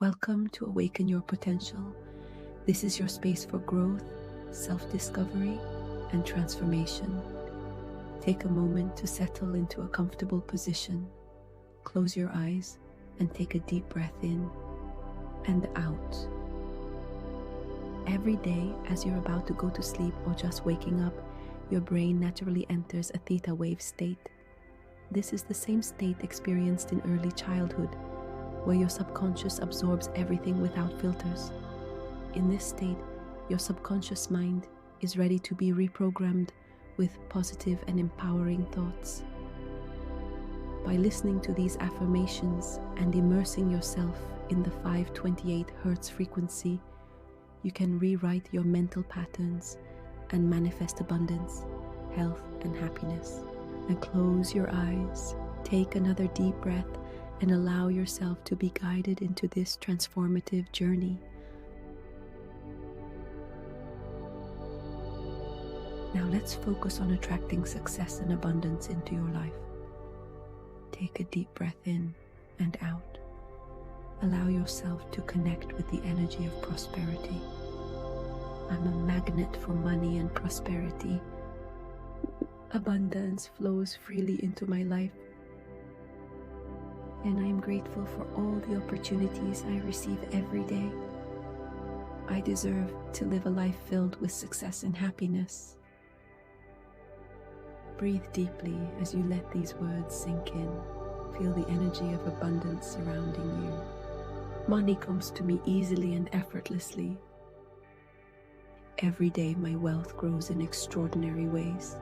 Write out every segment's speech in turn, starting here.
Welcome to Awaken Your Potential. This is your space for growth, self-discovery, and transformation. Take a moment to settle into a comfortable position. Close your eyes and take a deep breath in and out. Every day, as you're about to go to sleep or just waking up, your brain naturally enters a theta wave state. This is the same state experienced in early childhood, where your subconscious absorbs everything without filters. In this state, your subconscious mind is ready to be reprogrammed with positive and empowering thoughts. By listening to these affirmations and immersing yourself in the 528 Hz frequency, you can rewrite your mental patterns and manifest abundance, health, and happiness. Now close your eyes, take another deep breath, and allow yourself to be guided into this transformative journey. Now let's focus on attracting success and abundance into your life. Take a deep breath in and out. Allow yourself to connect with the energy of prosperity. I'm a magnet for money and prosperity. Abundance flows freely into my life, and I am grateful for all the opportunities I receive every day. I deserve to live a life filled with success and happiness. Breathe deeply as you let these words sink in. Feel the energy of abundance surrounding you. Money comes to me easily and effortlessly. Every day my wealth grows in extraordinary ways.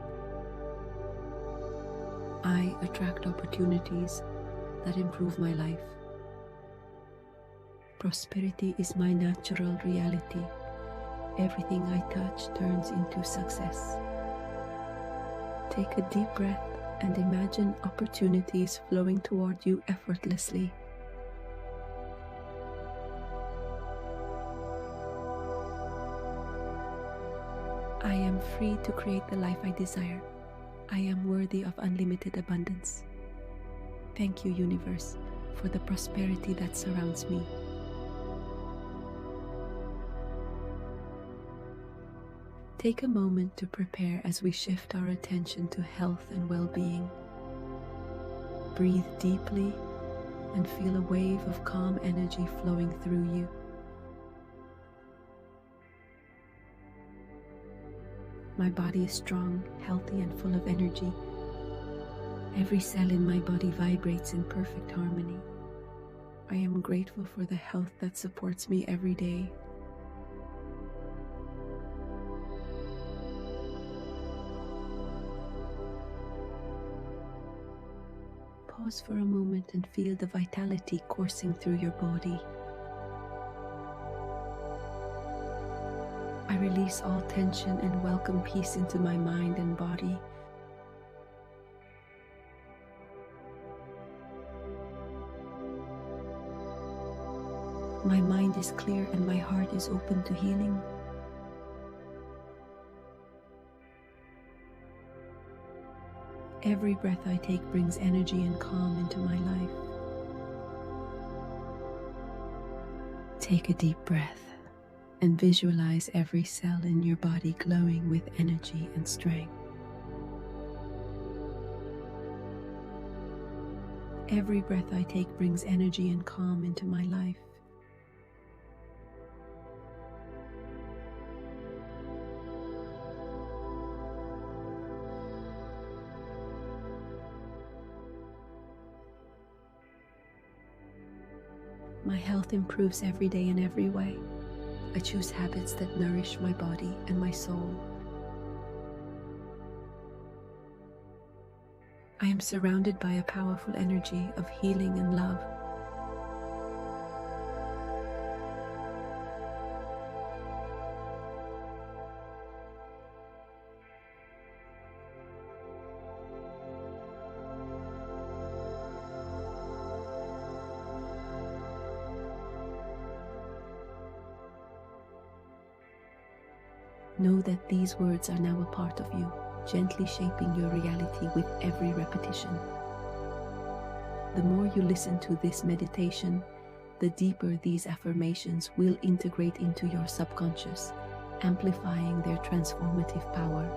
I attract opportunities that improve my life. Prosperity is my natural reality. Everything I touch turns into success. Take a deep breath and imagine opportunities flowing toward you effortlessly. I am free to create the life I desire. I am worthy of unlimited abundance. Thank you, universe, for the prosperity that surrounds me. Take a moment to prepare as we shift our attention to health and well-being. Breathe deeply and feel a wave of calm energy flowing through you. My body is strong, healthy, and full of energy. Every cell in my body vibrates in perfect harmony. I am grateful for the health that supports me every day. Pause for a moment and feel the vitality coursing through your body. I release all tension and welcome peace into my mind and body. My mind is clear and my heart is open to healing. Every breath I take brings energy and calm into my life. Take a deep breath and visualize every cell in your body glowing with energy and strength. Every breath I take brings energy and calm into my life. My health improves every day in every way. I choose habits that nourish my body and my soul. I am surrounded by a powerful energy of healing and love. Know that these words are now a part of you, gently shaping your reality with every repetition. The more you listen to this meditation, the deeper these affirmations will integrate into your subconscious, amplifying their transformative power.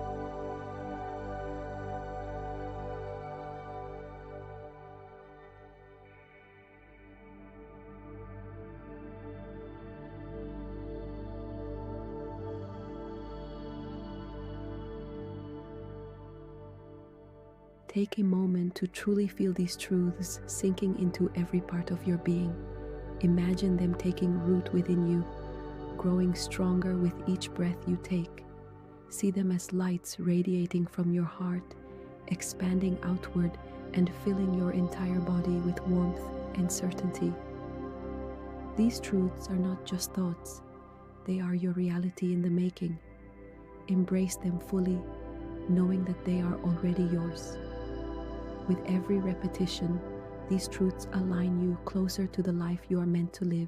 Take a moment to truly feel these truths sinking into every part of your being. Imagine them taking root within you, growing stronger with each breath you take. See them as lights radiating from your heart, expanding outward and filling your entire body with warmth and certainty. These truths are not just thoughts, they are your reality in the making. Embrace them fully, knowing that they are already yours. With every repetition, these truths align you closer to the life you are meant to live.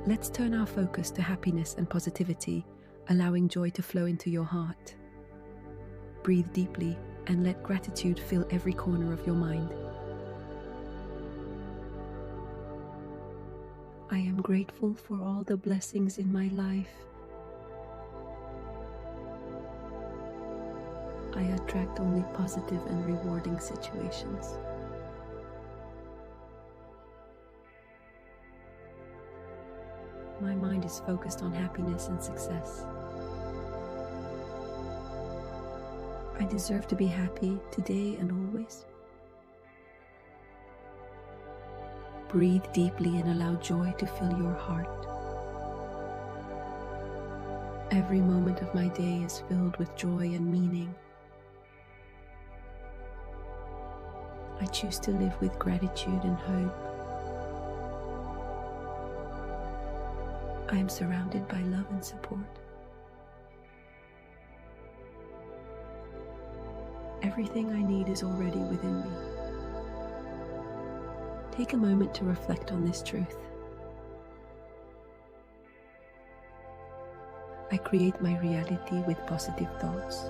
Let's turn our focus to happiness and positivity, allowing joy to flow into your heart. Breathe deeply and let gratitude fill every corner of your mind. I am grateful for all the blessings in my life. I attract only positive and rewarding situations. My mind is focused on happiness and success. I deserve to be happy today and always. Breathe deeply and allow joy to fill your heart. Every moment of my day is filled with joy and meaning. I choose to live with gratitude and hope. I am surrounded by love and support. Everything I need is already within me. Take a moment to reflect on this truth. I create my reality with positive thoughts.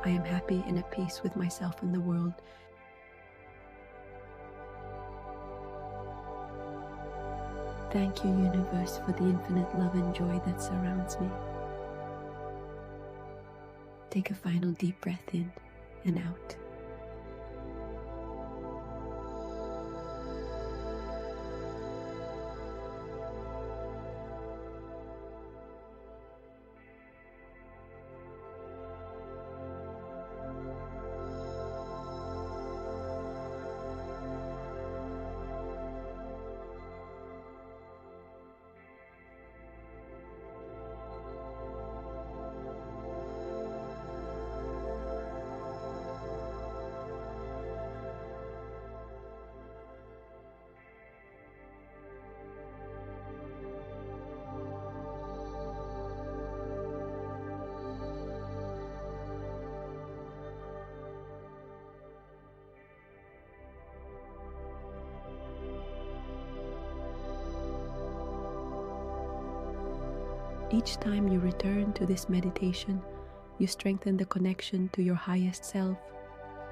I am happy and at peace with myself and the world. Thank you, universe, for the infinite love and joy that surrounds me. Take a final deep breath in and out. Each time you return to this meditation, you strengthen the connection to your highest self.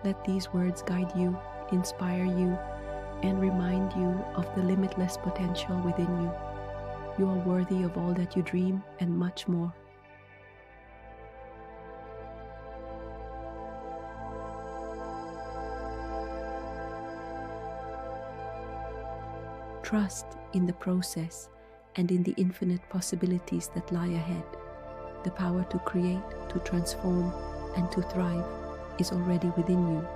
Let these words guide you, inspire you, and remind you of the limitless potential within you. You are worthy of all that you dream and much more. Trust in the process and in the infinite possibilities that lie ahead. The power to create, to transform, and to thrive is already within you.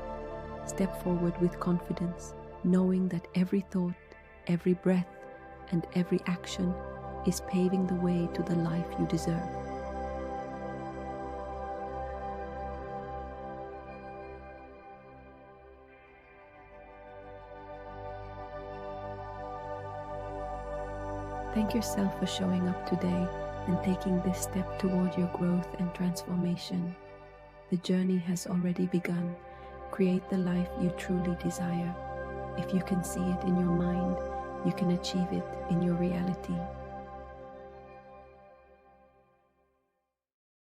Step forward with confidence, knowing that every thought, every breath, and every action is paving the way to the life you deserve. Thank yourself for showing up today and taking this step toward your growth and transformation. The journey has already begun. Create the life you truly desire. If you can see it in your mind, you can achieve it in your reality.